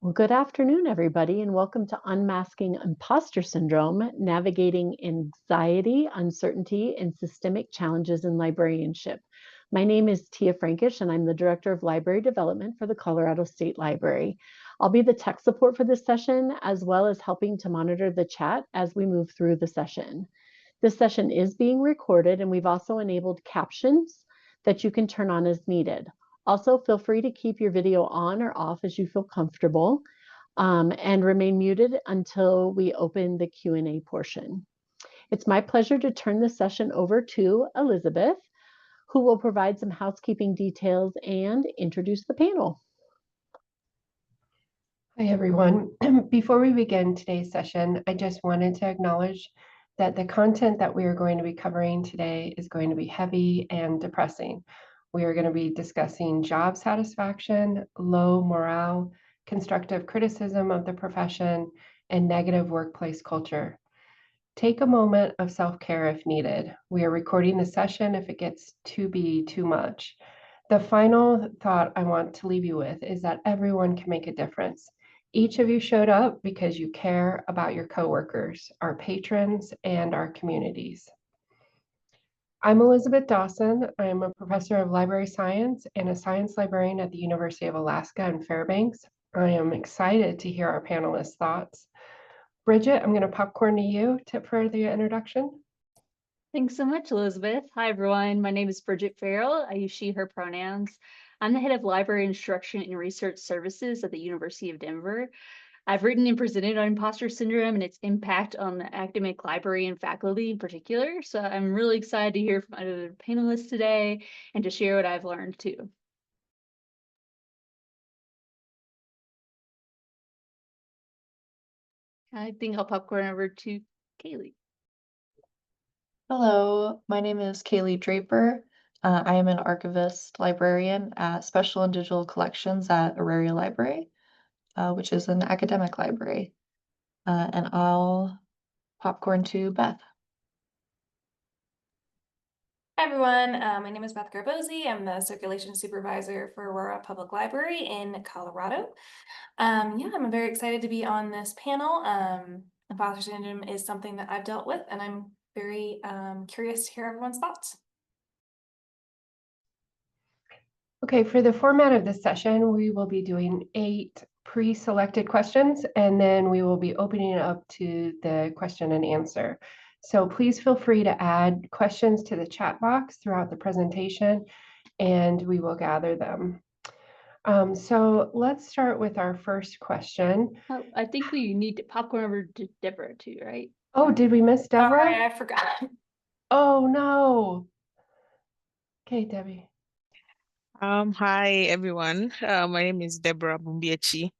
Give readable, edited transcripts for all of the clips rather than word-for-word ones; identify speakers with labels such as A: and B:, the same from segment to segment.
A: Well, good afternoon, everybody, and welcome to Unmasking Imposter Syndrome, Navigating Anxiety, Uncertainty, and Systemic Challenges in Librarianship. My name is Tia Frankish, and I'm the Director of Library Development for the Colorado State Library. I'll be the tech support for this session, as well as helping to monitor the chat as we move through the session. This session is being recorded, and we've also enabled captions that you can turn on as needed. Also, feel free to keep your video on or off as you feel comfortable, and remain muted until we open the Q&A portion. It's my pleasure to turn the session over to Elizabeth, who will provide some housekeeping details and introduce the panel.
B: Hi, everyone. Before we begin today's session, I just wanted to acknowledge that the content that we are going to be covering today is going to be heavy and depressing. We are going to be discussing job satisfaction, low morale, constructive criticism of the profession, and negative workplace culture. Take a moment of self-care if needed. We are recording the session if it gets to be too much. The final thought I want to leave you with is that everyone can make a difference. Each of you showed up because you care about your coworkers, our patrons, and our communities. I'm Elizabeth Dawson. I'm a professor of library science and a science librarian at the University of Alaska in Fairbanks. I am excited to hear our panelists' thoughts. Bridget, I'm going to popcorn to you for the introduction.
C: Thanks so much, Elizabeth. Hi, everyone. My name is Bridget Farrell. I use she, her pronouns. I'm the head of library instruction and research services at the University of Denver. I've written and presented on imposter syndrome and its impact on the academic library and faculty in particular. So I'm really excited to hear from other panelists today and to share what I've learned too. I think I'll popcorn over to Kaylee.
D: Hello, my name is Kaylee Draper. I am an archivist librarian at Special and Digital Collections at Auraria Library, which is an academic library. And I'll popcorn to Beth.
E: Hi, everyone. My name is Beth Garbosi. I'm the circulation supervisor for Aurora Public Library in Colorado. I'm very excited to be on this panel. Imposter syndrome is something that I've dealt with, and I'm very curious to hear everyone's thoughts.
B: Okay, for the format of this session, we will be doing 8 pre-selected questions, and then we will be opening it up to the question and answer. So please feel free to add questions to the chat box throughout the presentation, and we will gather them. So let's start with our first question.
C: Oh, I think we need to popcorn over to Deborah too, right?
B: Oh, did we miss Deborah?
E: Sorry, I forgot.
B: Oh, no. Okay, Debbie.
F: Hi, everyone. My name is Deborah Bumbiechi.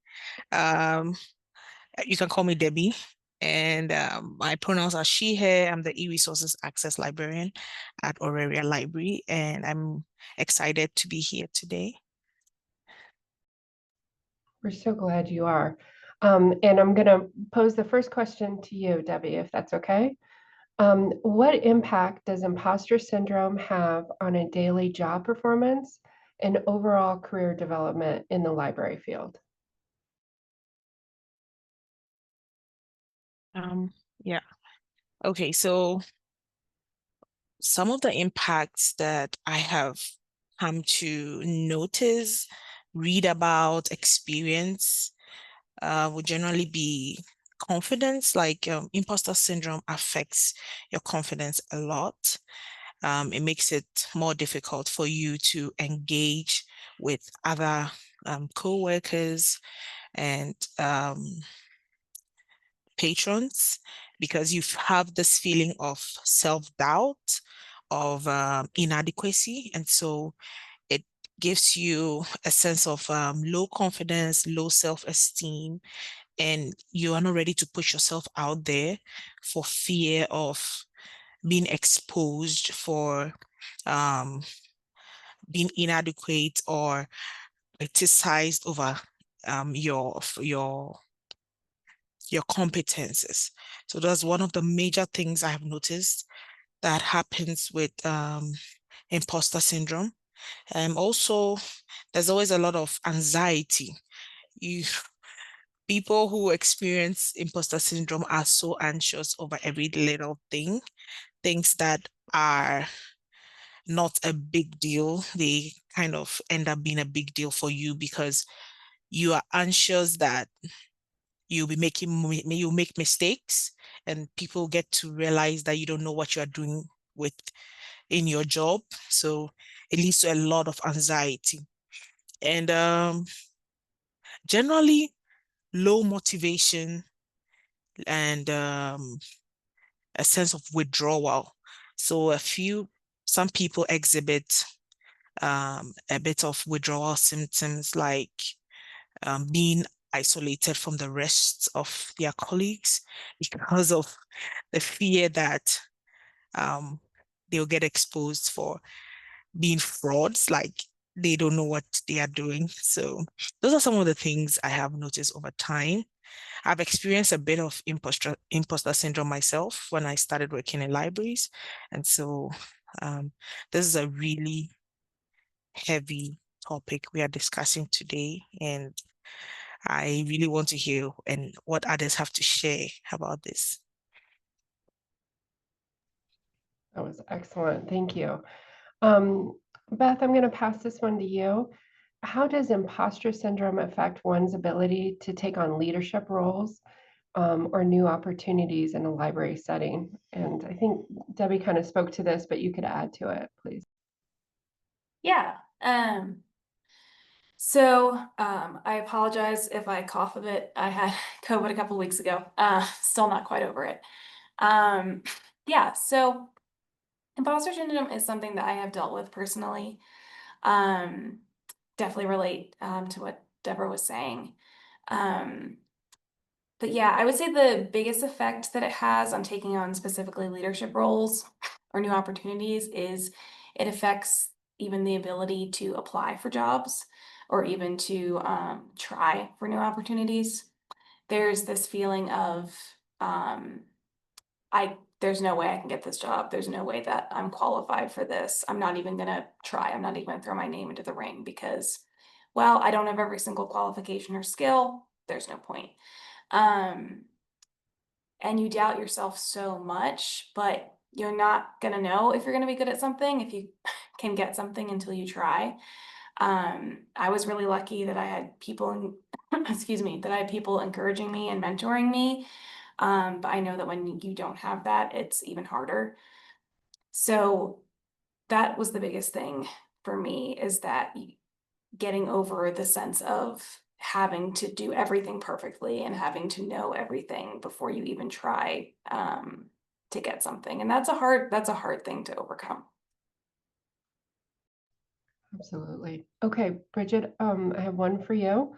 F: You can call me Debbie. And my pronouns are she, her. I'm the e-resources access librarian at Auraria Library, and I'm excited to be here today.
B: We're so glad you are. And I'm going to pose the first question to you, Debbie, if that's okay. What impact does imposter syndrome have on a daily job performance and overall career development in the library field?
F: Okay, so some of the impacts that I have come to notice, read about, experience would generally be confidence. Like imposter syndrome affects your confidence a lot. It makes it more difficult for you to engage with other co-workers and patrons, because you have this feeling of self-doubt, of inadequacy. And so it gives you a sense of low confidence, low self-esteem, and you are not ready to push yourself out there for fear of being exposed, for being inadequate or criticized over your competences. So that's one of the major things I have noticed that happens with imposter syndrome. Also, there's always a lot of anxiety. People who experience imposter syndrome are so anxious over every little thing, things that are not a big deal. They kind of end up being a big deal for you because you are anxious that you'll make mistakes, and people get to realize that you don't know what you are doing with in your job. So it leads to a lot of anxiety. And generally low motivation and a sense of withdrawal. So some people exhibit a bit of withdrawal symptoms, like being isolated from the rest of their colleagues because of the fear that they'll get exposed for being frauds, like they don't know what they are doing. So those are some of the things I have noticed over time. I've experienced a bit of imposter syndrome myself when I started working in libraries. And so this is a really heavy topic we are discussing today. And I really want to hear and what others have to share about this.
B: That was excellent. Thank you. Beth, I'm going to pass this one to you. How does imposter syndrome affect one's ability to take on leadership roles or new opportunities in a library setting? And I think Debbie kind of spoke to this, but you could add to it, please.
E: Yeah. I apologize if I cough a bit. I had COVID a couple weeks ago. Still not quite over it. Yeah, so imposter syndrome is something that I have dealt with personally. Definitely relate to what Deborah was saying. But yeah, I would say the biggest effect that it has on taking on specifically leadership roles or new opportunities is it affects even the ability to apply for jobs or even to try for new opportunities. There's this feeling of there's no way I can get this job. There's no way that I'm qualified for this. I'm not even gonna try. I'm not even gonna throw my name into the ring because, well, I don't have every single qualification or skill. There's no point. And you doubt yourself so much, but you're not gonna know if you're gonna be good at something if you can get something until you try. I was really lucky that I had people, excuse me, that I had people encouraging me and mentoring me. But I know that when you don't have that, it's even harder. So that was the biggest thing for me, is that getting over the sense of having to do everything perfectly and having to know everything before you even try to get something. And that's a hard thing to overcome.
B: Absolutely. Okay, Bridget, I have one for you.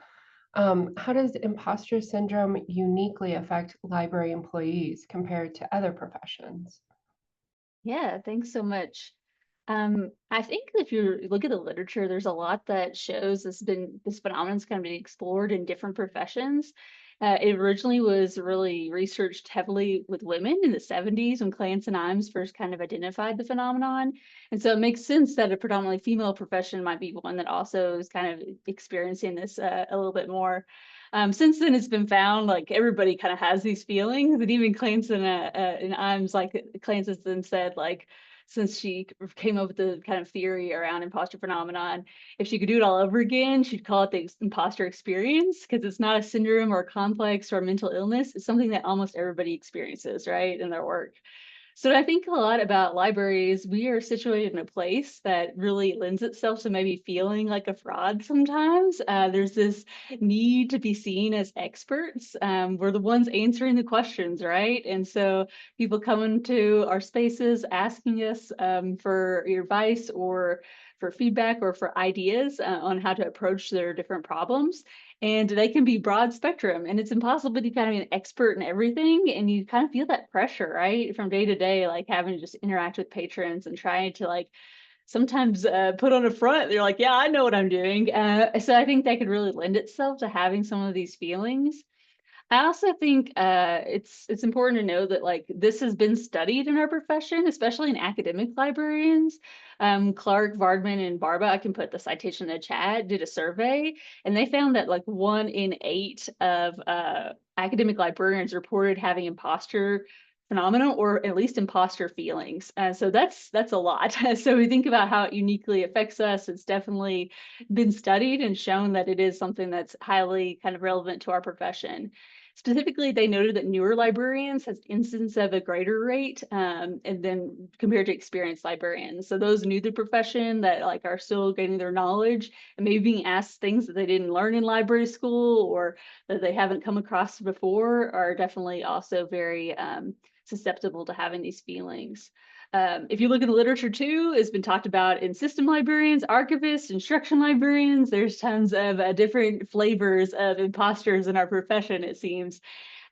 B: How does imposter syndrome uniquely affect library employees compared to other professions?
C: Yeah, thanks so much. I think if you look at the literature, there's a lot that shows this phenomenon's kind of been explored in different professions. It originally was really researched heavily with women in the 70s when Clance and Imes first kind of identified the phenomenon. And so it makes sense that a predominantly female profession might be one that also is kind of experiencing this a little bit more. Since then, it's been found like everybody kind of has these feelings, and even Clance and Imes, like Clance has then said, like, since she came up with the kind of theory around imposter phenomenon, if she could do it all over again, she'd call it the imposter experience, because it's not a syndrome or a complex or a mental illness. It's something that almost everybody experiences, right, in their work. So I think a lot about libraries. We are situated in a place that really lends itself to maybe feeling like a fraud sometimes. There's this need to be seen as experts. We're the ones answering the questions, right? And so people come into our spaces asking us for advice or for feedback or for ideas on how to approach their different problems. And they can be broad spectrum, and it's impossible to be kind of an expert in everything. And you kind of feel that pressure, right, from day to day, like having to just interact with patrons and trying to like sometimes put on a front. They're like, yeah, I know what I'm doing. So I think that could really lend itself to having some of these feelings. I also think it's important to know that like this has been studied in our profession, especially in academic librarians. Clark, Vardman, and Barba, I can put the citation in the chat, did a survey, and they found that like 1 in 8 of academic librarians reported having imposter phenomena or at least imposter feelings. So that's a lot. So we think about how it uniquely affects us. It's definitely been studied and shown that it is something that's highly kind of relevant to our profession. Specifically, they noted that newer librarians has incidence of a greater rate, and then compared to experienced librarians. So those new to the profession that like are still getting their knowledge and maybe being asked things that they didn't learn in library school or that they haven't come across before are definitely also very susceptible to having these feelings. If you look at the literature too, it's been talked about in system librarians, archivists, instruction librarians. There's tons of different flavors of imposters in our profession, it seems.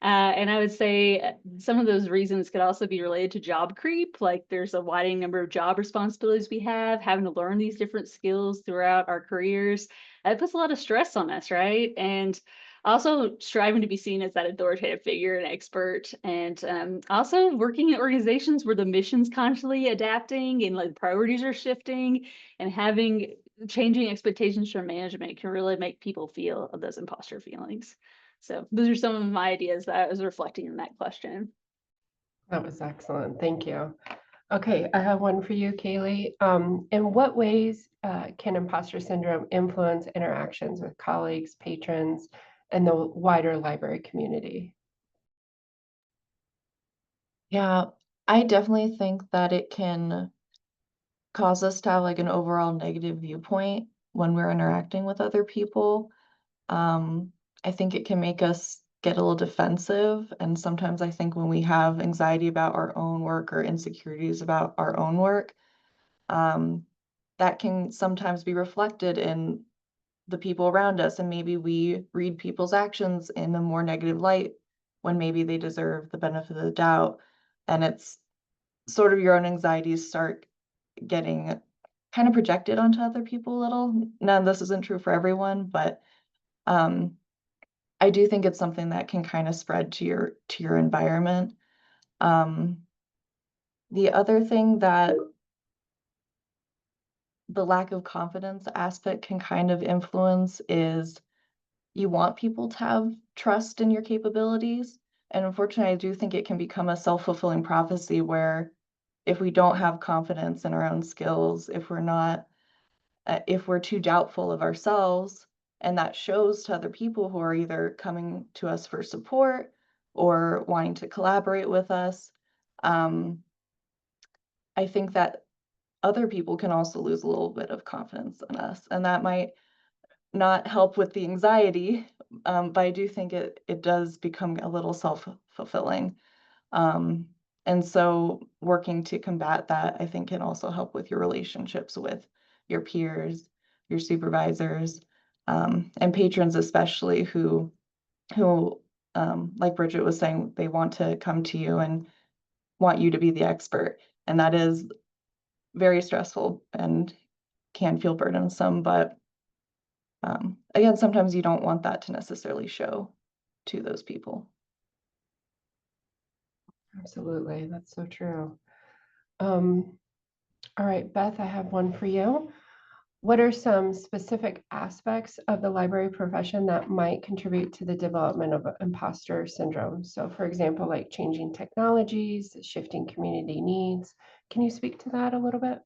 C: And I would say some of those reasons could also be related to job creep. Like there's a widening number of job responsibilities we have, having to learn these different skills throughout our careers. It puts a lot of stress on us, right? And also striving to be seen as that authoritative figure and expert, and also working in organizations where the mission's constantly adapting and like priorities are shifting, and having changing expectations from management can really make people feel those imposter feelings. So those are some of my ideas that I was reflecting in that question.
B: That was excellent. Thank you. Okay, I have one for you, Kaylee. In what ways can imposter syndrome influence interactions with colleagues, patrons, and the wider library community?
D: Yeah, I definitely think that it can cause us to have like an overall negative viewpoint when we're interacting with other people. I think it can make us get a little defensive. And sometimes I think when we have anxiety about our own work or insecurities about our own work, that can sometimes be reflected in the people around us. And maybe we read people's actions in a more negative light when maybe they deserve the benefit of the doubt. And it's sort of your own anxieties start getting kind of projected onto other people a little. None of this isn't true for everyone, but I do think it's something that can kind of spread to your environment. The other thing that the lack of confidence aspect can kind of influence is you want people to have trust in your capabilities. And unfortunately, I do think it can become a self-fulfilling prophecy where if we don't have confidence in our own skills, if we're too doubtful of ourselves, and that shows to other people who are either coming to us for support or wanting to collaborate with us, I think that other people can also lose a little bit of confidence in us, and that might not help with the anxiety, but I do think it does become a little self-fulfilling. And so working to combat that, I think, can also help with your relationships with your peers, your supervisors, and patrons especially who like Bridget was saying, they want to come to you and want you to be the expert. And that is very stressful and can feel burdensome, but again, sometimes you don't want that to necessarily show to those people.
B: Absolutely, that's so true. All right, Beth, I have one for you. What are some specific aspects of the library profession that might contribute to the development of imposter syndrome? So for example, like changing technologies, shifting community needs. Can you speak to that a little bit?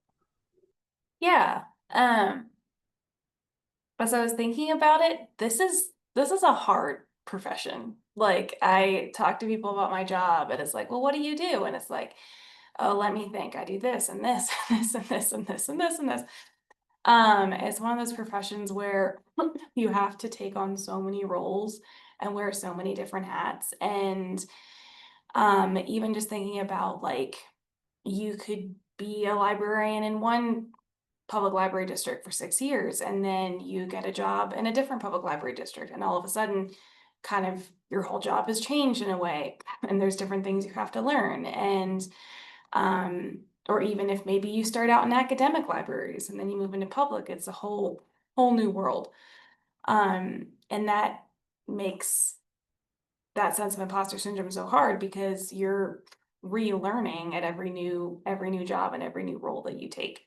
E: Yeah. As I was thinking about it, this is a hard profession. Like I talk to people about my job and it's like, well, what do you do? And it's like, oh, let me think. I do this and this and this and this and this and this and this. It's one of those professions where you have to take on so many roles and wear so many different hats. And even just thinking about like you could be a librarian in one public library district for 6 years, and then you get a job in a different public library district, and all of a sudden kind of your whole job has changed in a way, and there's different things you have to learn. And or even if maybe you start out in academic libraries and then you move into public, it's a whole new world. And that makes that sense of imposter syndrome so hard because you're relearning at every new job and every new role that you take.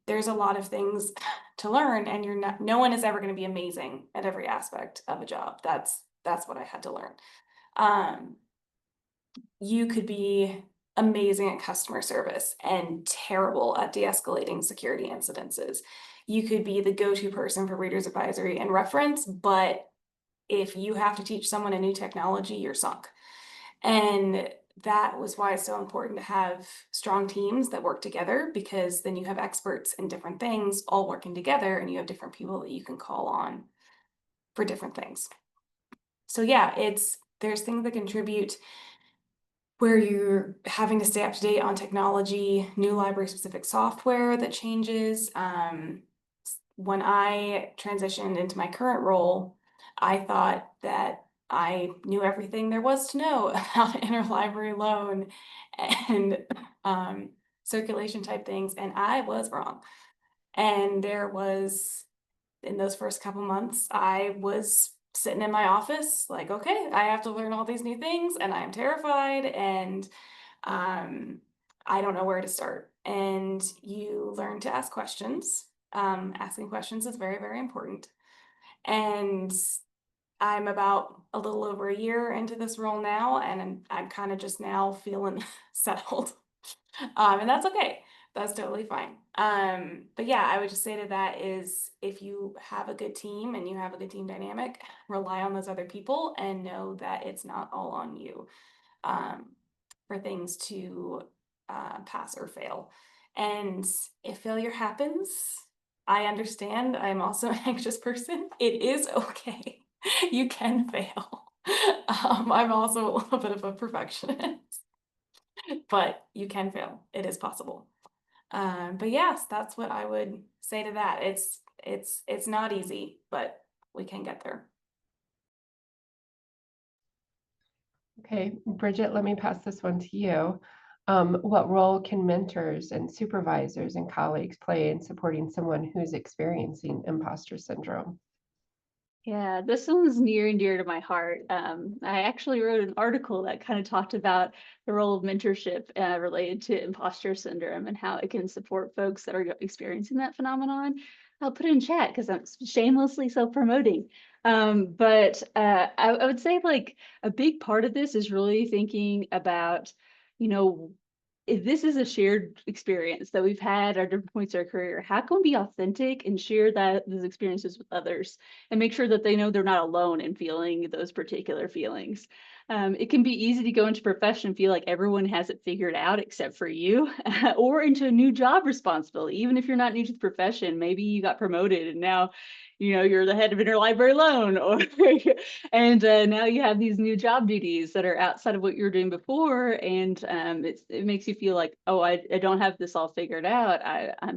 E: There's a lot of things to learn, and no one is ever going to be amazing at every aspect of a job. That's what I had to learn. You could be amazing at customer service and terrible at de-escalating security incidences. You could be the go-to person for readers advisory and reference, but if you have to teach someone a new technology, you're sunk. And that was why it's so important to have strong teams that work together, because then you have experts in different things all working together, and you have different people that you can call on for different things. So yeah, there's things that contribute where you're having to stay up to date on technology, new library specific software that changes. When I transitioned into my current role, I thought that I knew everything there was to know about interlibrary loan and circulation type things, and I was wrong. And in those first couple months, I was sitting in my office like, okay, I have to learn all these new things, and I'm terrified, and I don't know where to start. And you learn to ask questions. Asking questions is very, very important. And I'm about a little over a year into this role now, and I'm kind of just now feeling settled. And that's okay. That's totally fine. But yeah, I would just say to that is, if you have a good team and you have a good team dynamic, rely on those other people and know that it's not all on you for things to pass or fail. And if failure happens, I understand. I'm also an anxious person. It is okay. You can fail. I'm also a little bit of a perfectionist, but you can fail. It is possible. But yes, that's what I would say to that. It's not easy, but we can get there.
B: Okay, Bridget, let me pass this one to you. What role can mentors and supervisors and colleagues play in supporting someone who's experiencing imposter syndrome?
C: Yeah, this one's near and dear to my heart. I actually wrote an article that kind of talked about the role of mentorship related to imposter syndrome and how it can support folks that are experiencing that phenomenon. I'll put it in chat because I'm shamelessly self-promoting. But I would say like a big part of this is really thinking about, you know, if this is a shared experience that we've had at different points of our career, how can we be authentic and share those experiences with others and make sure that they know they're not alone in feeling those particular feelings? It can be easy to go into profession and feel like everyone has it figured out except for you, or into a new job responsibility. Even if you're not new to the profession, maybe you got promoted and now you're the head of interlibrary loan, or and now you have these new job duties that are outside of what you were doing before, and it makes you feel like, oh, I don't have this all figured out.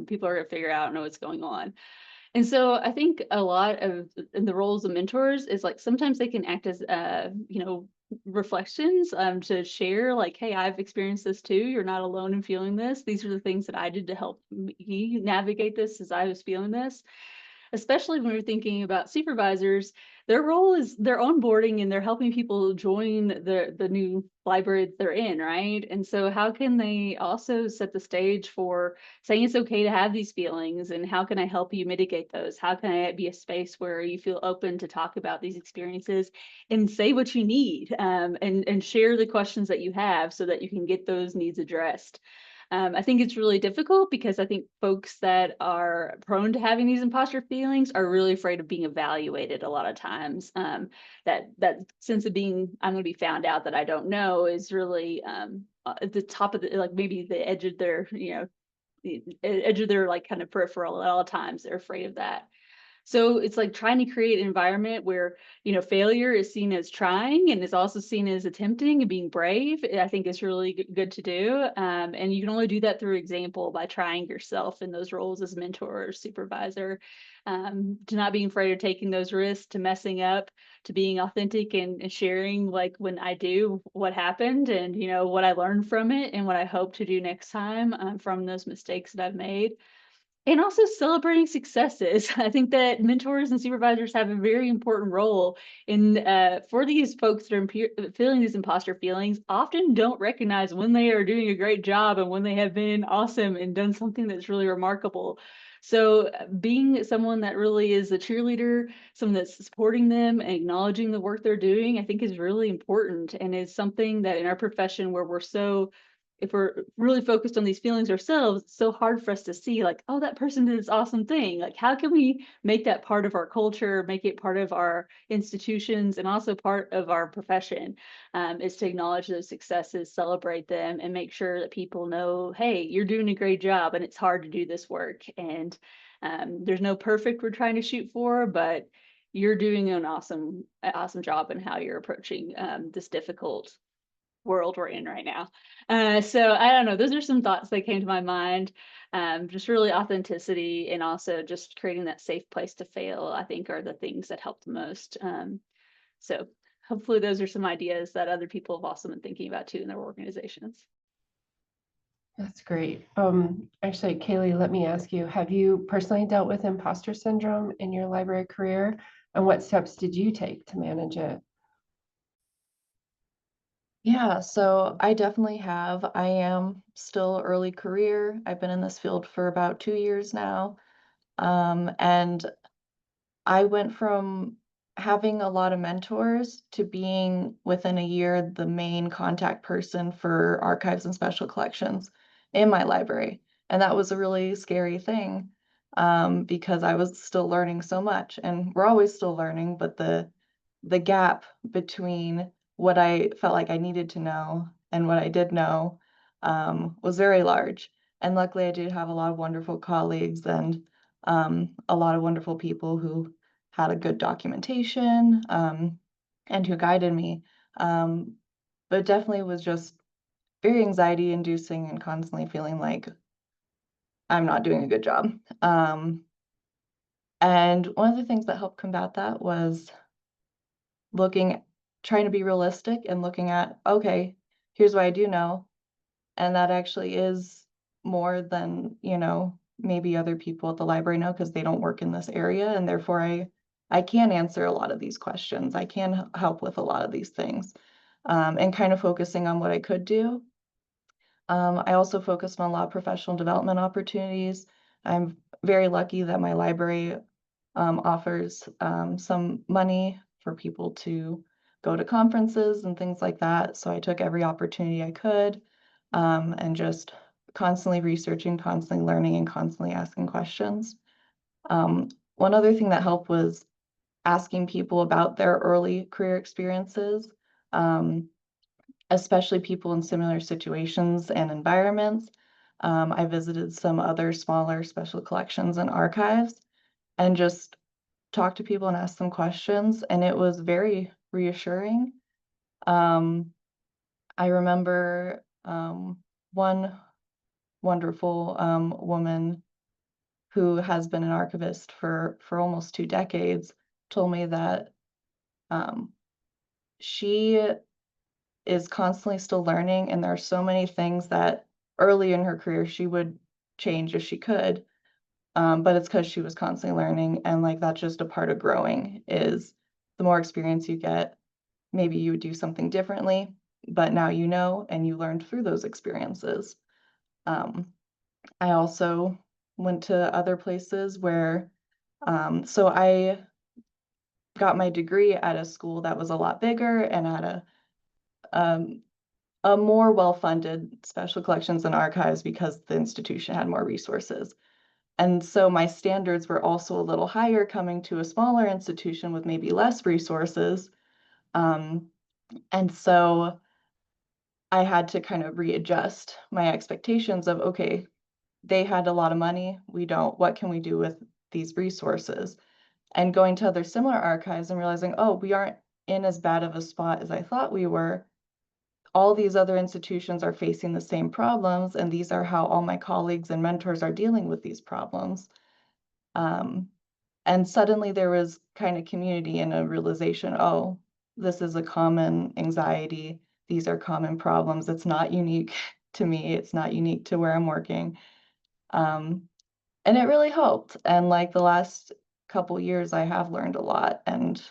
C: People are gonna figure out, know what's going on. And so I think a lot of the roles of mentors is like sometimes they can act as reflections to share like, hey, I've experienced this too. You're not alone in feeling this. These are the things that I did to help me navigate this as I was feeling this. Especially when we're thinking about supervisors, their role is they're onboarding and they're helping people join the new library they're in, right? And so how can they also set the stage for saying it's okay to have these feelings, and how can I help you mitigate those? How can I be a space where you feel open to talk about these experiences and say what you need, and share the questions that you have so that you can get those needs addressed? I think it's really difficult because I think folks that are prone to having these imposter feelings are really afraid of being evaluated a lot of times. That sense of being, I'm going to be found out that I don't know, is really at the top of the, like maybe the edge of their, the edge of their like kind of peripheral at all times. They're afraid of that. So it's like trying to create an environment where, failure is seen as trying and is also seen as attempting and being brave. I think is really good to do. And you can only do that through example by trying yourself in those roles as mentor or supervisor, to not being afraid of taking those risks, to messing up, to being authentic and sharing like when I do what happened and, what I learned from it and what I hope to do next time from those mistakes that I've made. And also celebrating successes. I think that mentors and supervisors have a very important role in for these folks that are feeling these imposter feelings, often don't recognize when they are doing a great job and when they have been awesome and done something that's really remarkable. So being someone that really is a cheerleader, someone that's supporting them and acknowledging the work they're doing, I think is really important, and is something that in our profession where we're so, if we're really focused on these feelings ourselves, it's so hard for us to see like, oh, that person did this awesome thing. Like, how can we make that part of our culture, make it part of our institutions, and also part of our profession, is to acknowledge those successes, celebrate them, and make sure that people know, hey, you're doing a great job and it's hard to do this work. And there's no perfect we're trying to shoot for, but you're doing an awesome job in how you're approaching this difficult world we're in right now. So I don't know, those are some thoughts that came to my mind. Just really authenticity, and also just creating that safe place to fail, I think are the things that help the most. So hopefully those are some ideas that other people have also been thinking about too in their organizations.
B: That's great. Actually, Kaylee, let me ask you, have you personally dealt with imposter syndrome in your library career? And what steps did you take to manage it?
D: Yeah, so I definitely have. I am still early career. I've been in this field for about 2 years now. And I went from having a lot of mentors to being within a year the main contact person for archives and special collections in my library. And that was a really scary thing, because I was still learning so much, and we're always still learning, but the gap between what I felt like I needed to know and what I did know, was very large. And luckily, I did have a lot of wonderful colleagues and a lot of wonderful people who had a good documentation, and who guided me. But it definitely was just very anxiety inducing and constantly feeling like I'm not doing a good job. And one of the things that helped combat that was looking, trying to be realistic and looking at, okay, here's what I do know. And that actually is more than, maybe other people at the library know, because they don't work in this area. And therefore I can answer a lot of these questions. I can help with a lot of these things, and kind of focusing on what I could do. I also focused on a lot of professional development opportunities. I'm very lucky that my library offers some money for people to go to conferences and things like that. So I took every opportunity I could, and just constantly researching, constantly learning, and constantly asking questions. One other thing that helped was asking people about their early career experiences, especially people in similar situations and environments. I visited some other smaller special collections and archives, and just talked to people and asked them questions, and it was very reassuring. I remember one wonderful woman who has been an archivist for almost 2 decades told me that she is constantly still learning, and there are so many things that early in her career she would change if she could, but it's because she was constantly learning, and like that's just a part of growing. Is the more experience you get, maybe you would do something differently, but now you know, and you learned through those experiences. I also went to other places where, so I got my degree at a school that was a lot bigger and at a more well-funded special collections and archives, because the institution had more resources. And so my standards were also a little higher coming to a smaller institution with maybe less resources. And so I had to kind of readjust my expectations of, okay, they had a lot of money, we don't, what can we do with these resources? And going to other similar archives and realizing, oh, we aren't in as bad of a spot as I thought we were. All these other institutions are facing the same problems, and these are how all my colleagues and mentors are dealing with these problems. And suddenly there was kind of community and a realization, oh, this is a common anxiety. These are common problems. It's not unique to me. It's not unique to where I'm working. And it really helped. And like the last couple years, I have learned a lot. And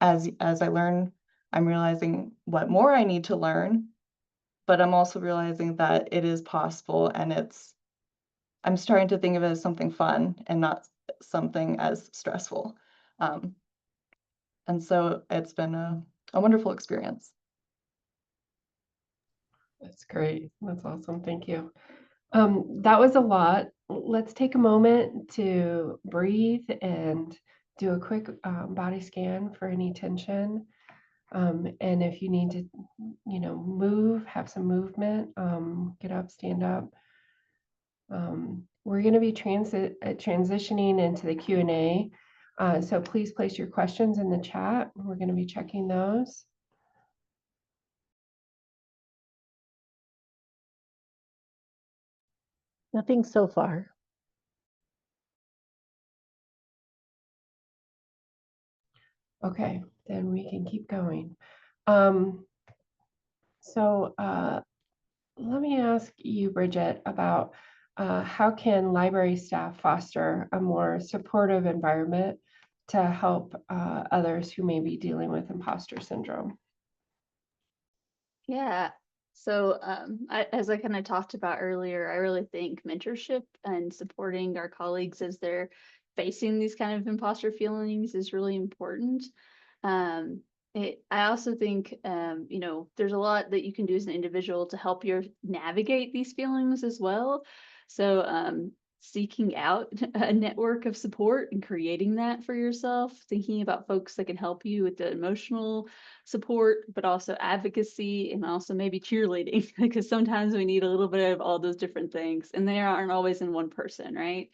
D: as I learn, I'm realizing what more I need to learn, but I'm also realizing that it is possible, and I'm starting to think of it as something fun and not something as stressful. Um, and so it's been a wonderful experience.
B: That's great. That's awesome. Thank you. That was a lot. Let's take a moment to breathe and do a quick body scan for any tension. And if you need to, move, have some movement, get up, stand up. We're going to be transitioning into the Q&A. So please place your questions in the chat. We're going to be checking those.
A: Nothing so far.
B: Okay, then we can keep going. So let me ask you, Bridget, about how can library staff foster a more supportive environment to help others who may be dealing with imposter syndrome?
C: Yeah. So, as I kind of talked about earlier, I really think mentorship and supporting our colleagues as they're facing these kind of imposter feelings is really important. Um, I also think, there's a lot that you can do as an individual to help you navigate these feelings as well. So, seeking out a network of support and creating that for yourself, thinking about folks that can help you with the emotional support, but also advocacy and also maybe cheerleading, because sometimes we need a little bit of all those different things, and they aren't always in one person, right?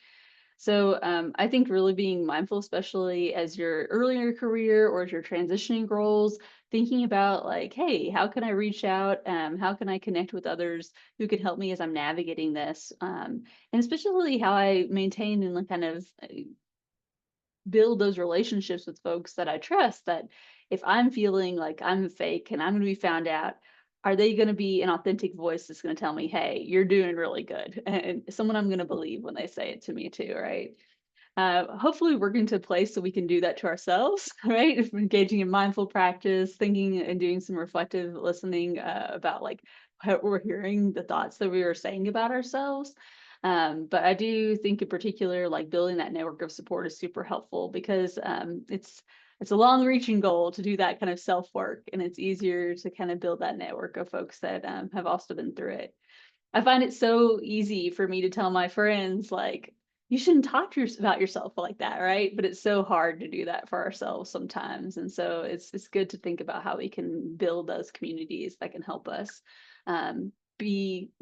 C: So I think really being mindful, especially as you're early in your career or as you're transitioning roles, thinking about like, hey, how can I reach out? How can I connect with others who can help me as I'm navigating this? And especially how I maintain and kind of build those relationships with folks that I trust, that if I'm feeling like I'm fake and I'm going to be found out, are they going to be an authentic voice that's going to tell me, hey, you're doing really good? And someone I'm going to believe when they say it to me too, right? Hopefully we're into a place so we can do that to ourselves, right? If we're engaging in mindful practice, thinking and doing some reflective listening about like what we're hearing, the thoughts that we were saying about ourselves. But I do think in particular, like building that network of support is super helpful, because it's a long-reaching goal to do that kind of self-work, and it's easier to kind of build that network of folks that have also been through it. I find it so easy for me to tell my friends, like, you shouldn't talk about yourself like that, right? But it's so hard to do that for ourselves sometimes. And so it's good to think about how we can build those communities that can help us be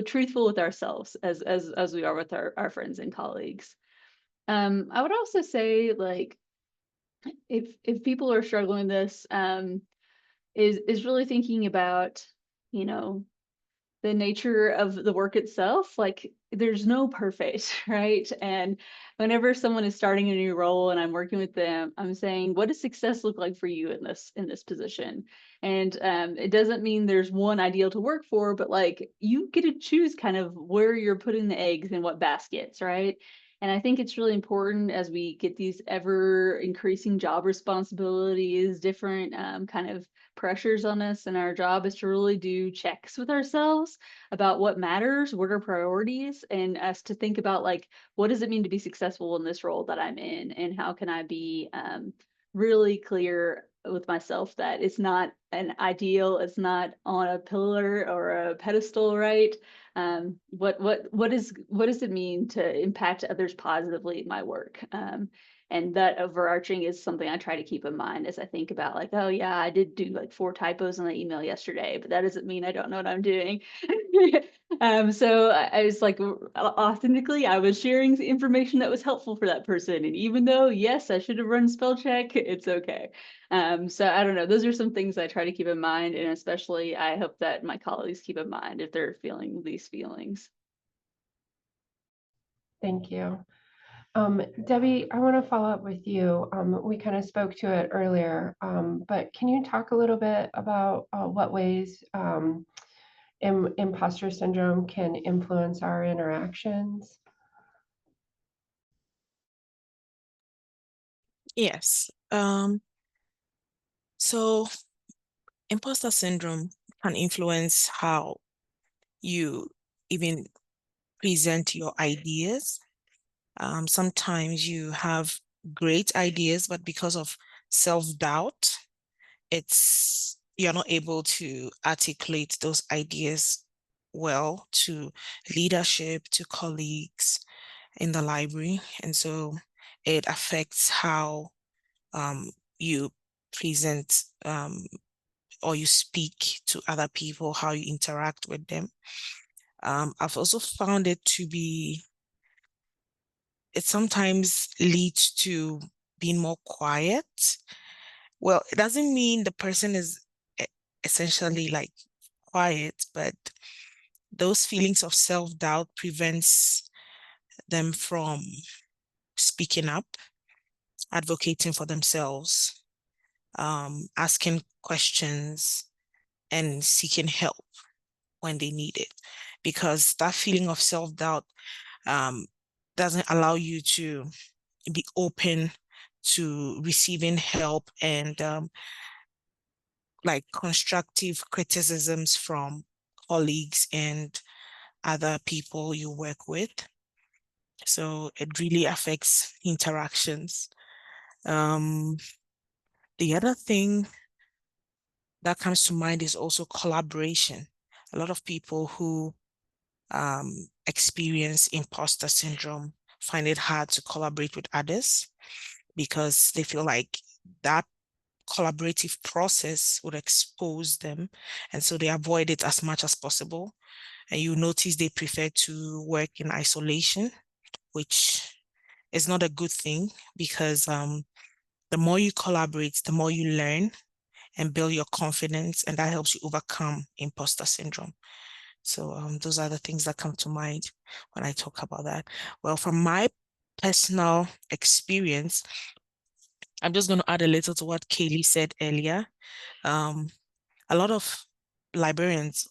C: truthful with ourselves as we are with our friends and colleagues. I would also say, like, if people are struggling with this, is really thinking about, you know, the nature of the work itself. Like, there's no perfect, right? And whenever someone is starting a new role and I'm working with them, I'm saying, what does success look like for you in this position? And it doesn't mean there's one ideal to work for, but like, you get to choose kind of where you're putting the eggs in what baskets, right? And I think it's really important as we get these ever increasing job responsibilities, different kind of pressures on us, and our job is to really do checks with ourselves about what matters, what are priorities, and us to think about like, what does it mean to be successful in this role that I'm in, and how can I be really clear with myself that it's not an ideal, it's not on a pillar or a pedestal, right? What does it mean to impact others positively in my work? And that overarching is something I try to keep in mind as I think about like, oh yeah, I did do like 4 typos on the email yesterday, but that doesn't mean I don't know what I'm doing. So I was like, authentically, I was sharing information that was helpful for that person. And even though, yes, I should have run spell check, it's okay. So I don't know, those are some things I try to keep in mind. And especially I hope that my colleagues keep in mind if they're feeling these feelings.
B: Thank you. Debbie, I want to follow up with you. We kind of spoke to it earlier, but can you talk a little bit about what ways imposter syndrome can influence our interactions?
F: Yes. So imposter syndrome can influence how you even present your ideas. Sometimes you have great ideas, but because of self-doubt, you're not able to articulate those ideas well to leadership, to colleagues in the library. And so it affects how you present or you speak to other people, how you interact with them. I've also found it sometimes leads to being more quiet. Well, it doesn't mean the person is e- essentially like quiet, but those feelings of self-doubt prevents them from speaking up, advocating for themselves, asking questions, and seeking help when they need it. Because that feeling of self-doubt um, doesn't allow you to be open to receiving help and like constructive criticisms from colleagues and other people you work with. So it really affects interactions. Um, the other thing that comes to mind is also collaboration. A lot of people who experience imposter syndrome find it hard to collaborate with others because they feel like that collaborative process would expose them. And so they avoid it as much as possible. And you notice they prefer to work in isolation, which is not a good thing because the more you collaborate, the more you learn and build your confidence, and that helps you overcome imposter syndrome. So those are the things that come to mind when I talk about that. Well, from my personal experience, I'm just going to add a little to what Kaylee said earlier. Um, a lot of librarians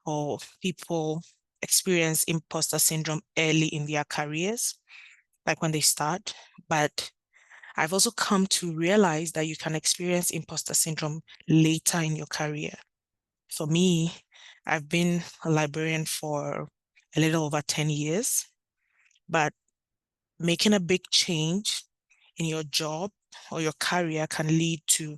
F: or people experience imposter syndrome early in their careers, like when they start. But I've also come to realize that you can experience imposter syndrome later in your career. For me, I've been a librarian for a little over 10 years, but making a big change in your job or your career can lead to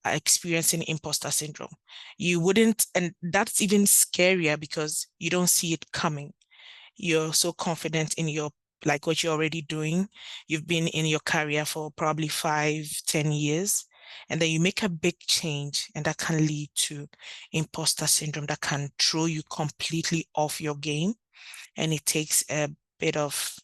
F: experiencing imposter syndrome. You wouldn't, and that's even scarier because you don't see it coming. You're so confident in like what you're already doing. You've been in your career for probably 5-10 years, and then you make a big change, and that can lead to imposter syndrome that can throw you completely off your game. And it takes a bit of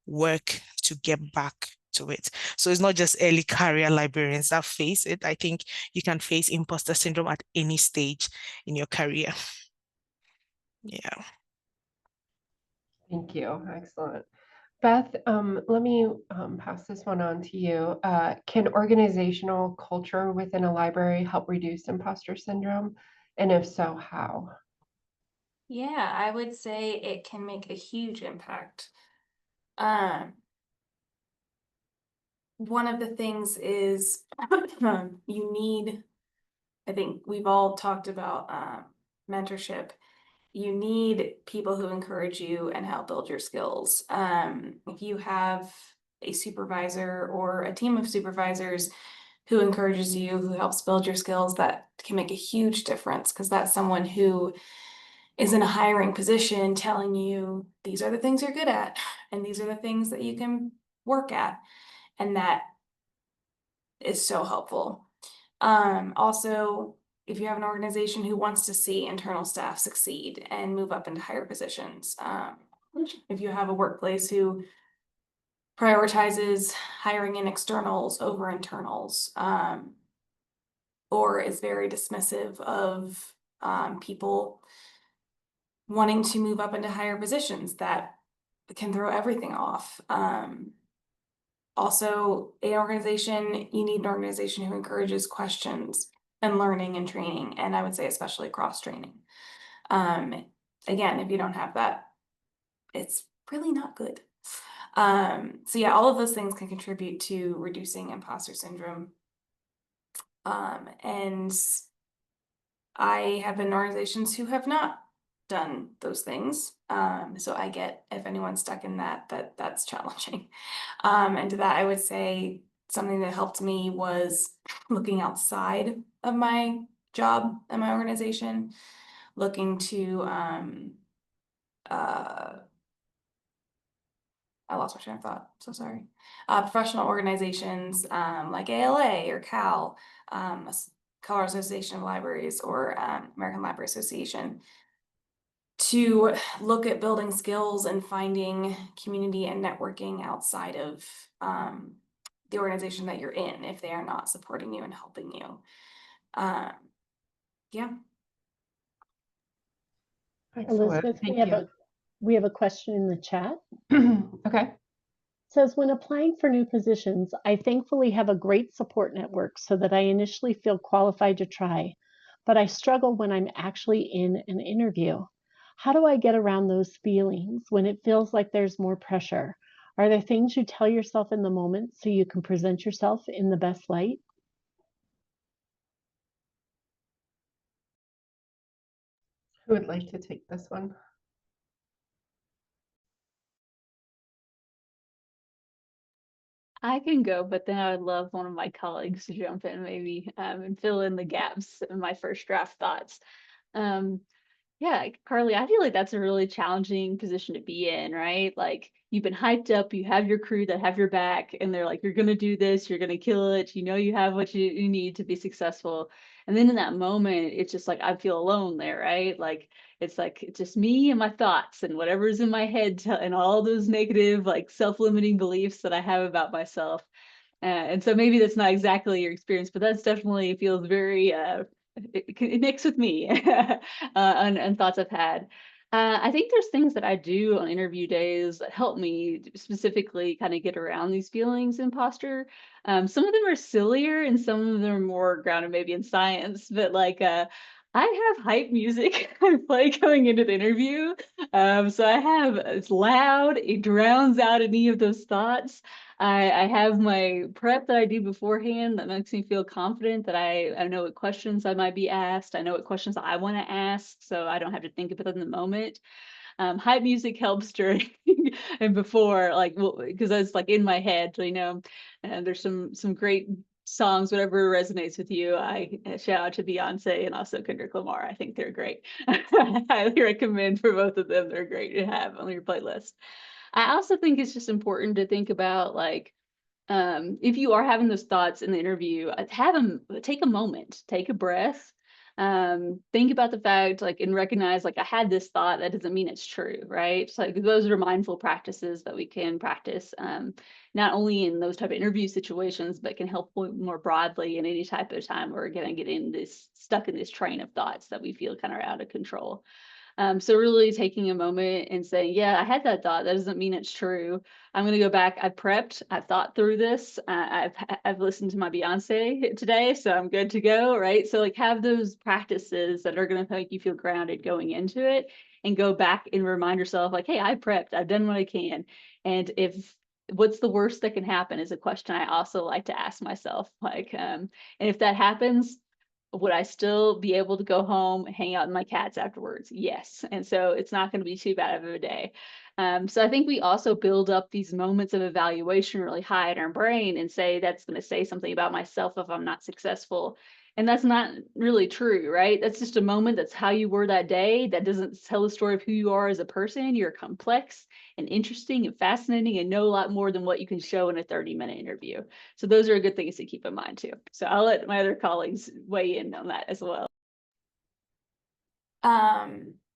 F: work to get back to it. So it's not just early career librarians that face it. I think you can face imposter syndrome at any stage in your career. Yeah.
B: Thank you. Excellent. Beth, let me pass this one on to you. Can organizational culture within a library help reduce imposter syndrome? And if so, how?
E: Yeah, I would say it can make a huge impact. One of the things is you need, I think we've all talked about mentorship. You need people who encourage you and help build your skills. If you have a supervisor or a team of supervisors who encourages you, who helps build your skills, that can make a huge difference because that's someone who is in a hiring position telling you these are the things you're good at and these are the things that you can work at. And that is so helpful. Also, if you have an organization who wants to see internal staff succeed and move up into higher positions, if you have a workplace who prioritizes hiring in externals over internals, or is very dismissive of people wanting to move up into higher positions, that can throw everything off. Also, you need an organization who encourages questions and learning and training, and I would say especially cross training. Again, if you don't have that, it's really not good. So yeah, all of those things can contribute to reducing imposter syndrome. And I have been in organizations who have not done those things. So I get if anyone's stuck in that's challenging. And to that, I would say something that helped me was looking outside of my job and my organization, looking to I lost my train of thought, so sorry. Professional organizations like ALA or CAL, Colorado Association of Libraries, or American Library Association, to look at building skills and finding community and networking outside of the organization that you're in if they are not supporting you and helping you. Yeah.
B: Excellent.
A: Elizabeth,
B: Thank
A: we have a question in the chat.
B: you. Okay.
A: It says, when applying for new positions, I thankfully have a great support network so that I initially feel qualified to try, but I struggle when I'm actually in an interview. How do I get around those feelings when it feels like there's more pressure? Are there things you tell yourself in the moment so you can present yourself in the best light?
B: Who would like to take this one?
C: I can go, but then I would love one of my colleagues to jump in maybe and fill in the gaps in my first draft thoughts. Yeah, Carly, I feel like that's a really challenging position to be in, right? Like you've been hyped up, you have your crew that have your back, and they're like, you're gonna do this, you're gonna kill it, you know you have what you need to be successful. And then in that moment, it's just like I feel alone there, right? Like it's just me and my thoughts and whatever's in my head and all those negative, like self-limiting beliefs that I have about myself. And so maybe that's not exactly your experience, but that's definitely feels very it connects with me and thoughts I've had. I think there's things that I do on interview days that help me specifically kind of get around these feelings, imposter. Some of them are sillier and some of them are more grounded maybe in science, but like I have hype music I play going into the interview. So I have, it's loud, it drowns out any of those thoughts. I have my prep that I do beforehand that makes me feel confident that I know what questions I might be asked. I know what questions I want to ask, so I don't have to think about it in the moment. Hype music helps during and before, like, well, because it's like in my head, you know, and there's some great songs, whatever resonates with you. I shout out to Beyonce and also Kendrick Lamar. I think they're great. I highly recommend for both of them. They're great to have on your playlist. I also think it's just important to think about like if you are having those thoughts in the interview, have them take a moment, take a breath, think about the fact, like, and recognize, like, I had this thought. That doesn't mean it's true, right? So, like, those are mindful practices that we can practice, not only in those type of interview situations, but can help more broadly in any type of time we're going to get in this stuck in this train of thoughts that we feel kind of out of control. So really taking a moment and saying, yeah, I had that thought. That doesn't mean it's true. I'm going to go back. I prepped. I've thought through this. I've listened to my Beyonce today, so I'm good to go. Right. So like have those practices that are going to make you feel grounded going into it, and go back and remind yourself like, hey, I prepped. I've done what I can. And if what's the worst that can happen is a question I also like to ask myself. Like, and if that happens, would I still be able to go home, hang out with my cats afterwards? Yes. And so it's not going to be too bad of a day. So I think we also build up these moments of evaluation really high in our brain and say that's going to say something about myself if I'm not successful. And that's not really true, right? That's just a moment. That's how you were that day. That doesn't tell the story of who you are as a person. You're complex and interesting and fascinating and know a lot more than what you can show in a 30-minute interview. So those are good things to keep in mind too. So I'll let my other colleagues weigh in on that as well.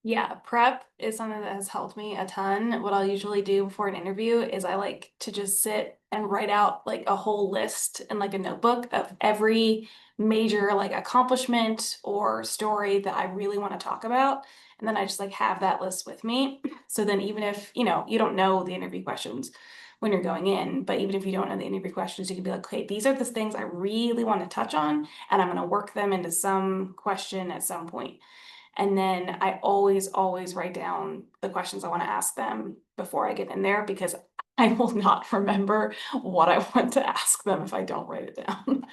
E: Yeah, prep is something that has helped me a ton. What I'll usually do before an interview is I like to just sit and write out like a whole list in like a notebook of every major like accomplishment or story that I really want to talk about. And then I just like have that list with me. So then even if, you know, you don't know the interview questions when you're going in, but even if you don't know the interview questions, you can be like, okay, these are the things I really want to touch on, and I'm going to work them into some question at some point. And then I always write down the questions I want to ask them before I get in there, because I will not remember what I want to ask them if I don't write it down.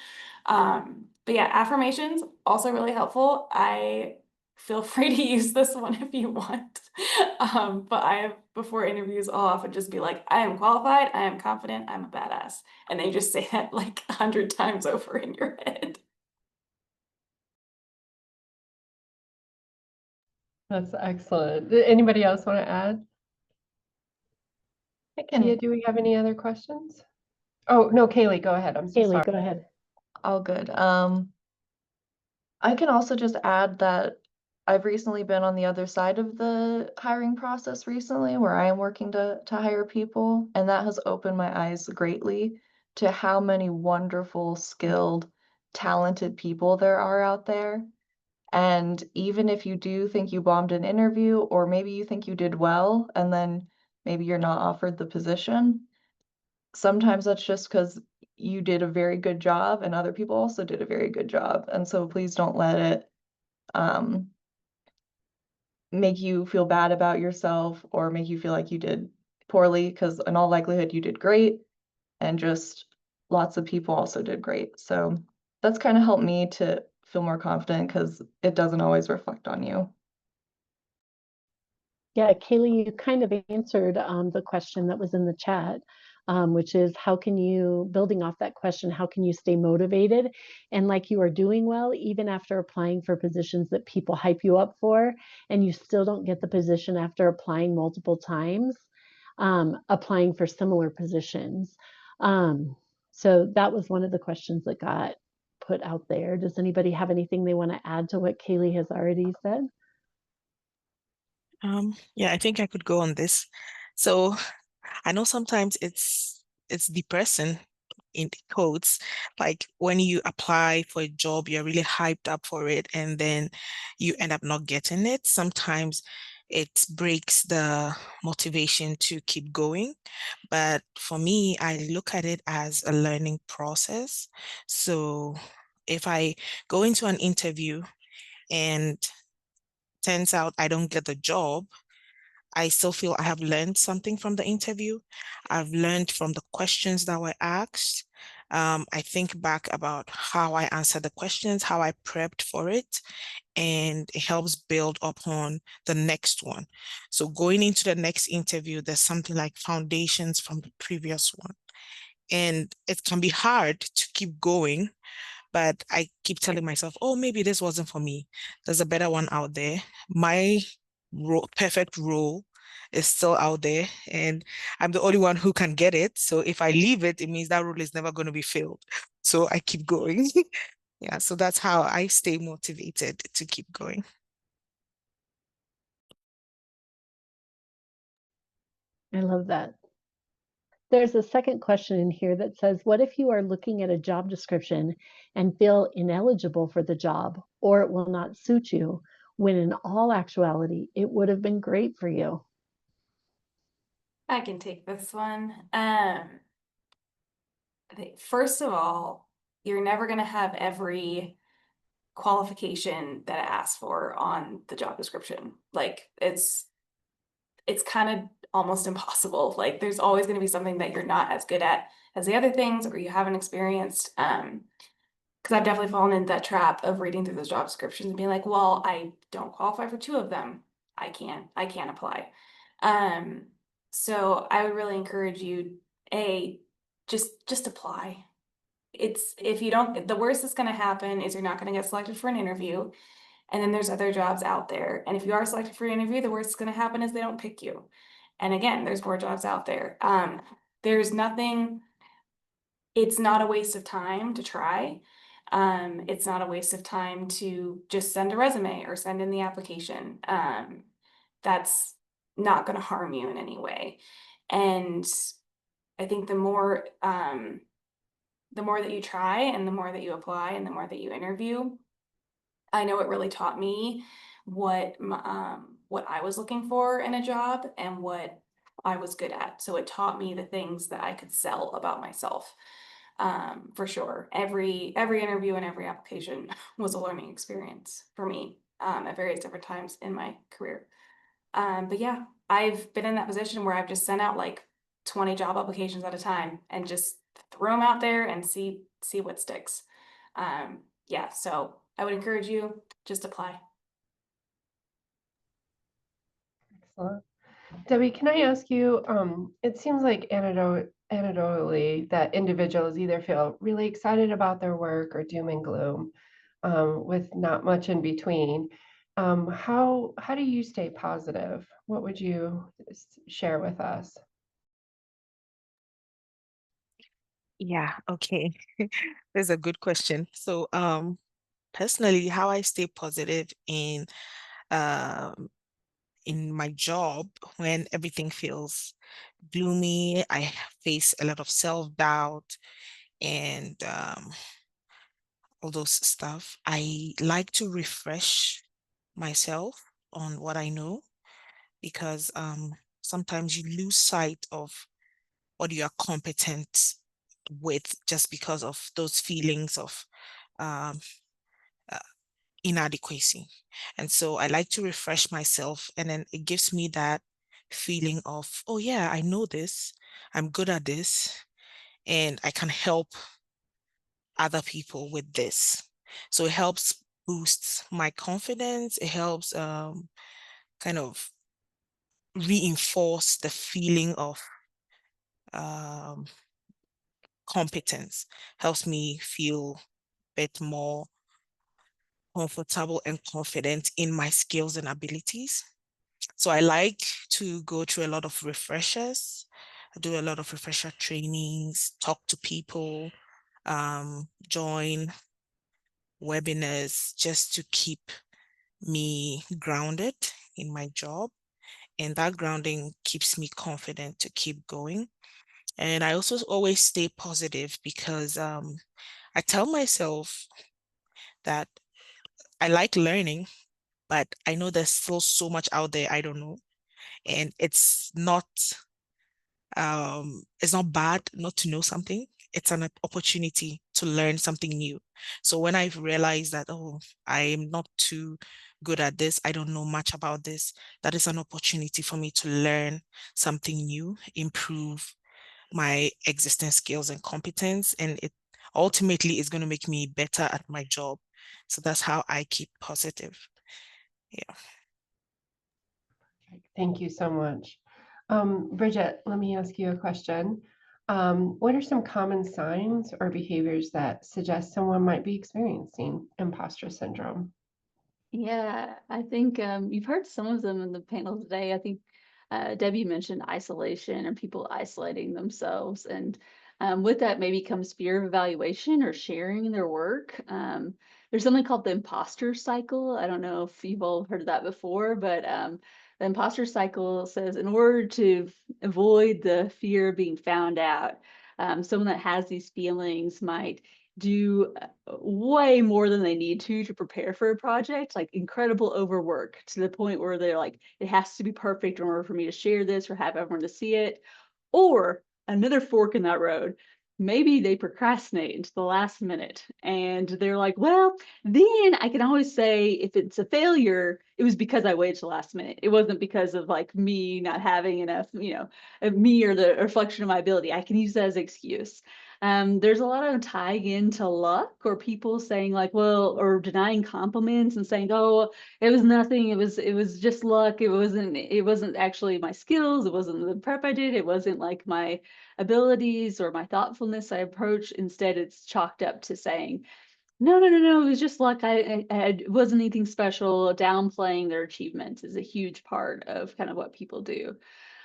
E: But yeah, affirmations also really helpful. I feel free to use this one if you want. But before interviews, I'll often just be like, I am qualified, I am confident, I'm a badass. And then you just say that like 100 times over in your head.
B: That's excellent. Anybody else want to add? Tia, do we have any other questions? Oh, no, Kaylee, go ahead. I'm so
A: Kaylee,
B: sorry.
A: go ahead.
D: All good. I can also just add that I've recently been on the other side of the hiring process recently, where I am working to hire people, and that has opened my eyes greatly to how many wonderful, skilled, talented people there are out there. And even if you do think you bombed an interview, or maybe you think you did well, and then maybe you're not offered the position, sometimes that's just because you did a very good job and other people also did a very good job. And so please don't let it make you feel bad about yourself or make you feel like you did poorly, because in all likelihood you did great, and just lots of people also did great. So that's kind of helped me to feel more confident because it doesn't always reflect on you.
A: Yeah, Kaylee, you kind of answered the question that was in the chat, which is how can you, building off that question, how can you stay motivated and like you are doing well, even after applying for positions that people hype you up for, and you still don't get the position after applying multiple times, applying for similar positions. So that was one of the questions that got put out there. Does anybody have anything they want to add to what Kaylee has already said?
F: Yeah, I think I could go on this. So I know sometimes it's depressing in quotes, like when you apply for a job, you're really hyped up for it, and then you end up not getting it. Sometimes it breaks the motivation to keep going. But for me, I look at it as a learning process. So if I go into an interview and turns out I don't get the job, I still feel I have learned something from the interview. I've learned from the questions that were asked. I think back about how I answered the questions, how I prepped for it, and it helps build upon the next one. So going into the next interview, there's something like foundations from the previous one. And it can be hard to keep going, but I keep telling myself, oh, maybe this wasn't for me. There's a better one out there. My perfect role is still out there, and I'm the only one who can get it. So if I leave it, it means that role is never going to be filled. So I keep going. Yeah, so that's how I stay motivated to keep going.
A: I love that. There's a second question in here that says, what if you are looking at a job description and feel ineligible for the job, or it will not suit you, when in all actuality, it would have been great for you?
E: I can take this one. First of all, you're never going to have every qualification that it asks for on the job description. Like it's kind of almost impossible. Like there's always going to be something that you're not as good at as the other things, or you haven't experienced. Because I've definitely fallen into that trap of reading through those job descriptions and being like, well, I don't qualify for 2 of them. I can't apply. So I would really encourage you, just apply. If you don't, the worst that's going to happen is you're not going to get selected for an interview. And then there's other jobs out there. And if you are selected for an interview, the worst that's going to happen is they don't pick you. And again, there's more jobs out there. There's nothing, it's not a waste of time to try. It's not a waste of time to just send a resume or send in the application. That's not going to harm you in any way. And I think the more that you try and the more that you apply and the more that you interview, I know it really taught me what I was looking for in a job and what I was good at. So it taught me the things that I could sell about myself. For sure. Every interview and every application was a learning experience for me at various different times in my career. But yeah, I've been in that position where I've just sent out like 20 job applications at a time and just throw them out there and see what sticks. Yeah, so I would encourage you, just apply.
B: Excellent. Debbie, can I ask you, it seems like anecdotally that individuals either feel really excited about their work or doom and gloom, with not much in between. How do you stay positive? What would you share with us?
F: Yeah, okay. That's a good question. So, personally, how I stay positive um in my job when everything feels gloomy, I face a lot of self-doubt and all those stuff. I like to refresh myself on what I know because sometimes you lose sight of what you are competent with just because of those feelings of um, uh, inadequacy. And so I like to refresh myself, and then it gives me that feeling of, oh, yeah, I know this, I'm good at this, and I can help other people with this. So it helps boost my confidence. It helps kind of reinforce the feeling of um, competence, helps me feel a bit more comfortable and confident in my skills and abilities. So I like to go through a lot of refreshers. I do a lot of refresher trainings, talk to people, join webinars just to keep me grounded in my job. And that grounding keeps me confident to keep going. And I also always stay positive because I tell myself that I like learning, but I know there's still so much out there I don't know. And it's not bad not to know something. It's an opportunity to learn something new. So when I've realized that, oh, I am not too good at this, I don't know much about this, that is an opportunity for me to learn something new, improve my existing skills and competence, and it ultimately is going to make me better at my job. So that's how I keep positive. Yeah.
B: Thank you so much. Bridget, let me ask you a question. What are some common signs or behaviors that suggest someone might be experiencing imposter syndrome?
C: Yeah, I think you've heard some of them in the panel today. I think Debbie mentioned isolation or people isolating themselves. And with that maybe comes fear of evaluation or sharing their work. There's something called the imposter cycle. I don't know if you've all heard of that before, but the imposter cycle says in order to avoid the fear of being found out, someone that has these feelings might do way more than they need to prepare for a project, like incredible overwork to the point where they're like, it has to be perfect in order for me to share this or have everyone to see it. Or another fork in that road, maybe they procrastinate into the last minute and they're like, well, then I can always say if it's a failure, it was because I waited to the last minute. It wasn't because of like me not having enough, of me or the reflection of my ability. I can use that as an excuse. There's a lot of tying into luck or people saying like, well, or denying compliments and saying, oh, it was nothing. It was just luck. It wasn't actually my skills. It wasn't the prep I did. It wasn't like my abilities or my thoughtfulness I approach. Instead, it's chalked up to saying, no, it was just luck. It wasn't anything special. Downplaying their achievements is a huge part of kind of what people do.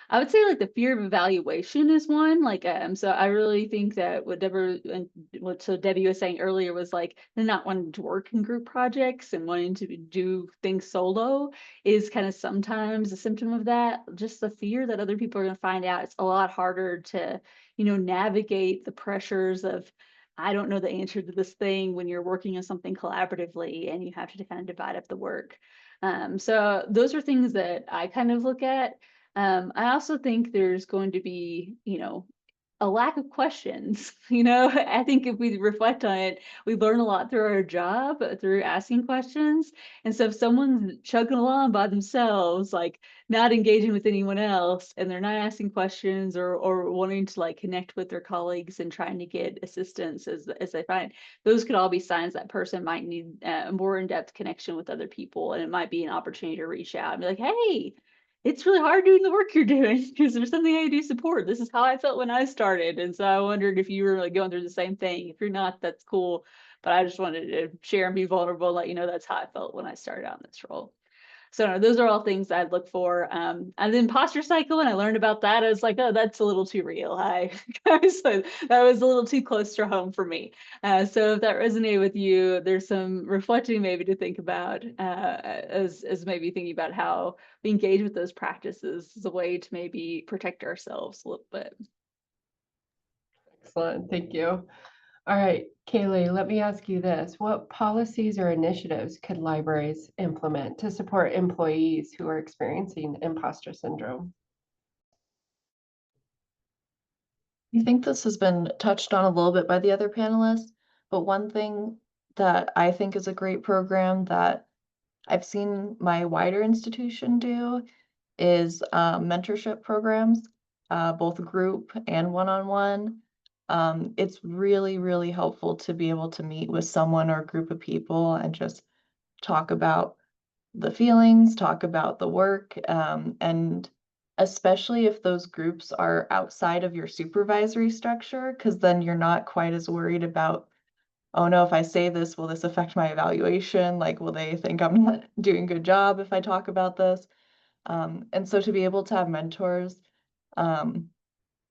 C: I would say like the fear of evaluation is one. Like, so I really think that what Debbie was saying earlier was like not wanting to work in group projects and wanting to do things solo is kind of sometimes a symptom of that. Just the fear that other people are going to find out. It's a lot harder to, navigate the pressures of, I don't know the answer to this thing when you're working on something collaboratively and you have to kind of divide up the work. So those are things that I kind of look at. I also think there's going to be, a lack of questions. You know, I think if we reflect on it, we learn a lot through our job, through asking questions. And so if someone's chugging along by themselves, like not engaging with anyone else, and they're not asking questions or wanting to like connect with their colleagues and trying to get assistance as they find, those could all be signs that person might need a more in-depth connection with other people. And it might be an opportunity to reach out and be like, hey, it's really hard doing the work you're doing because there's something I do support. This is how I felt when I started. And so I wondered if you were like going through the same thing. If you're not, that's cool. But I just wanted to share and be vulnerable, let you know that's how I felt when I started out in this role. So no, those are all things I'd look for. And the imposter cycle, when I learned about that, I was like, oh, that's a little too real. That was a little too close to home for me. So if that resonated with you, there's some reflecting maybe to think about as maybe thinking about how we engage with those practices as a way to maybe protect ourselves a little bit.
B: Excellent, thank you. All right, Kaylee, let me ask you this. What policies or initiatives could libraries implement to support employees who are experiencing imposter syndrome?
D: I think this has been touched on a little bit by the other panelists, but one thing that I think is a great program that I've seen my wider institution do is mentorship programs, both group and one-on-one. It's really, really helpful to be able to meet with someone or a group of people and just talk about the feelings, talk about the work, and especially if those groups are outside of your supervisory structure, because then you're not quite as worried about, oh no, if I say this, will this affect my evaluation? Like, will they think I'm not doing a good job if I talk about this? And so to be able to have mentors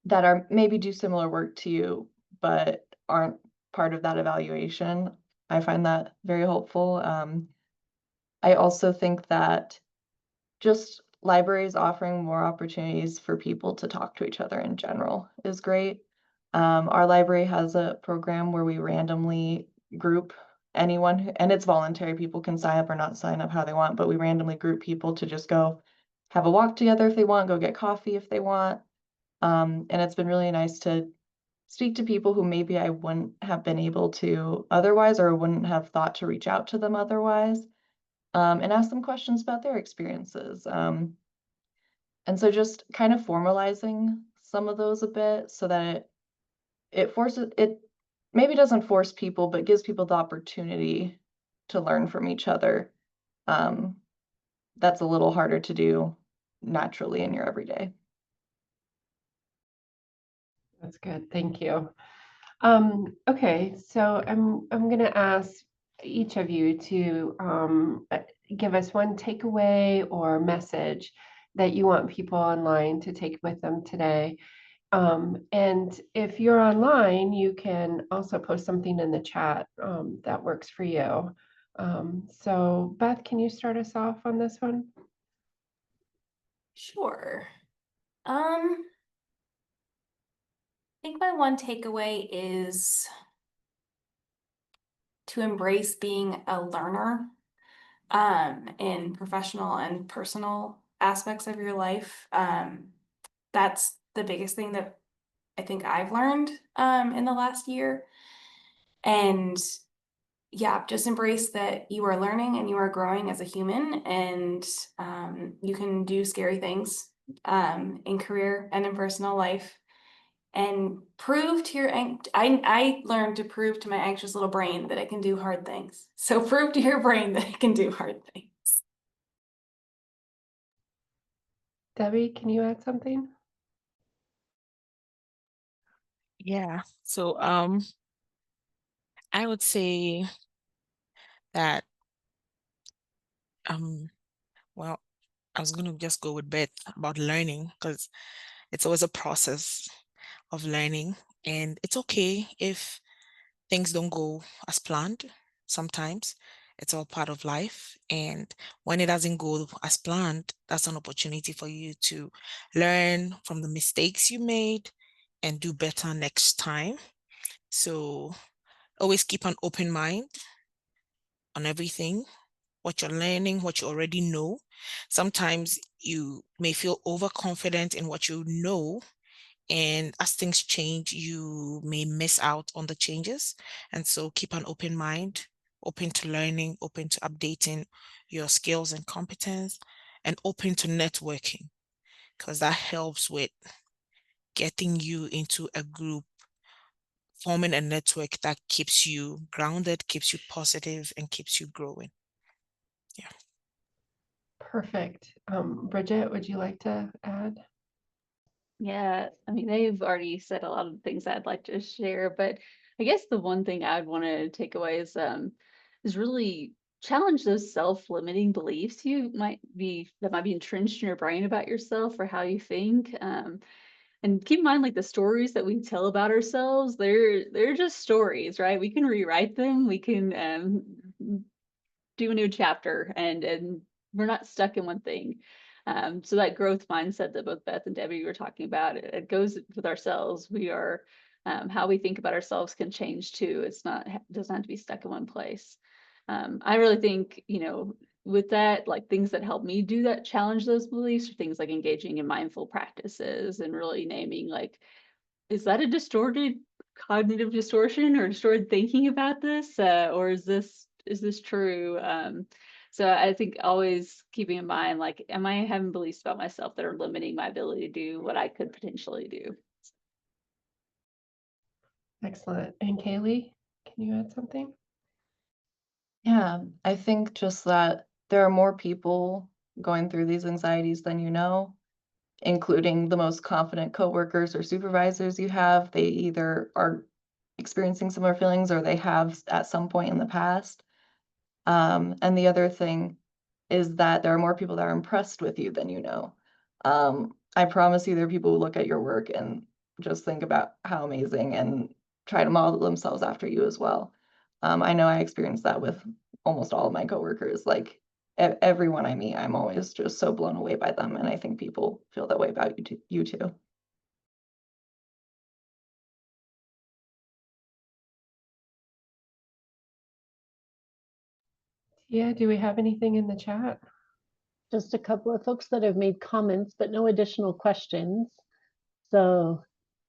D: that are maybe do similar work to you, but aren't part of that evaluation, I find that very helpful. I also think that just libraries offering more opportunities for people to talk to each other in general is great. Our library has a program where we randomly group anyone, and it's voluntary. People can sign up or not sign up how they want, but we randomly group people to just go have a walk together if they want, go get coffee if they want. And it's been really nice to speak to people who maybe I wouldn't have been able to otherwise, or wouldn't have thought to reach out to them otherwise, and ask them questions about their experiences. And so just kind of formalizing some of those a bit so that it maybe doesn't force people, but gives people the opportunity to learn from each other. That's a little harder to do naturally in your everyday.
B: That's good, thank you. Okay, so I'm going to ask each of you to give us one takeaway or message that you want people online to take with them today. And if you're online, you can also post something in the chat that works for you. So Beth, can you start us off on this one?
E: Sure. I think my one takeaway is to embrace being a learner in professional and personal aspects of your life. That's the biggest thing that I think I've learned in the last year. And yeah, just embrace that you are learning and you are growing as a human, and you can do scary things in career and in personal life. And prove to your, I learned to prove to my anxious little brain that it can do hard things. So prove to your brain that it can do hard things.
B: Debbie, can you add something?
F: Yeah, so I would say that well, I was gonna just go with Beth about learning, because it's always a process of learning, and it's okay if things don't go as planned. Sometimes it's all part of life, and when it doesn't go as planned, that's an opportunity for you to learn from the mistakes you made and do better next time. So always keep an open mind on everything, what you're learning, what you already know. Sometimes you may feel overconfident in what you know, And as things change, you may miss out on the changes. And so keep an open mind, open to learning, open to updating your skills and competence, and open to networking, because that helps with getting you into a group, forming a network that keeps you grounded, keeps you positive, and keeps you growing. Yeah.
B: Perfect. Bridget, would you like to add?
C: Yeah, I mean, they've already said a lot of things I'd like to share, but I guess the one thing I'd want to take away is really challenge those self-limiting beliefs that might be entrenched in your brain about yourself or how you think. And keep in mind, like the stories that we tell about ourselves, they're just stories, right? We can rewrite them. We can do a new chapter, and we're not stuck in one thing. So that growth mindset that both Beth and Debbie were talking about, it goes with ourselves. We are how we think about ourselves can change too. It doesn't have to be stuck in one place. I really think, with that, like things that help me do that, challenge those beliefs, are things like engaging in mindful practices and really naming, like, is that a distorted cognitive distortion or distorted thinking about this, or is this true? So I think always keeping in mind, like, am I having beliefs about myself that are limiting my ability to do what I could potentially do?
B: Excellent. And Kaylee, can you add something?
D: Yeah, I think just that there are more people going through these anxieties than you know, including the most confident coworkers or supervisors you have. They either are experiencing similar feelings or they have at some point in the past. And the other thing is that there are more people that are impressed with you than you know. I promise you, there are people who look at your work and just think about how amazing and try to model themselves after you as well. I know I experienced that with almost all of my coworkers. Like everyone I meet, I'm always just so blown away by them, and I think people feel that way about you too.
B: Yeah, do we have anything in the chat?
A: Just a couple of folks that have made comments, but no additional questions. So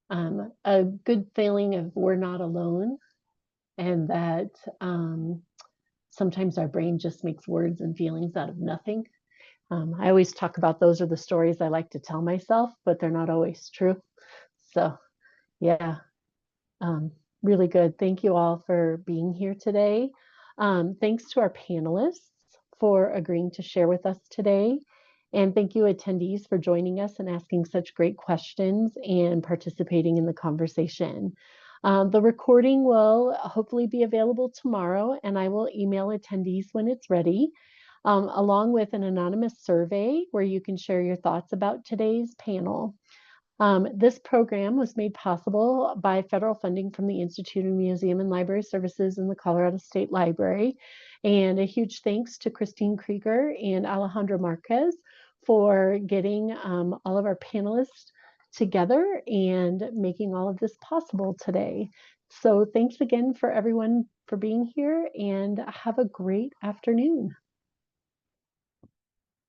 A: a good feeling of we're not alone, and that sometimes our brain just makes words and feelings out of nothing. I always talk about those are the stories I like to tell myself, but they're not always true. So yeah, really good. Thank you all for being here today. Thanks to our panelists for agreeing to share with us today. And thank you, attendees, for joining us and asking such great questions and participating in the conversation. The recording will hopefully be available tomorrow, and I will email attendees when it's ready, along with an anonymous survey where you can share your thoughts about today's panel. This program was made possible by federal funding from the Institute of Museum and Library Services in the Colorado State Library. And a huge thanks to Christine Krieger and Alejandro Marquez for getting all of our panelists together and making all of this possible today. So thanks again for everyone for being here, and have a great afternoon.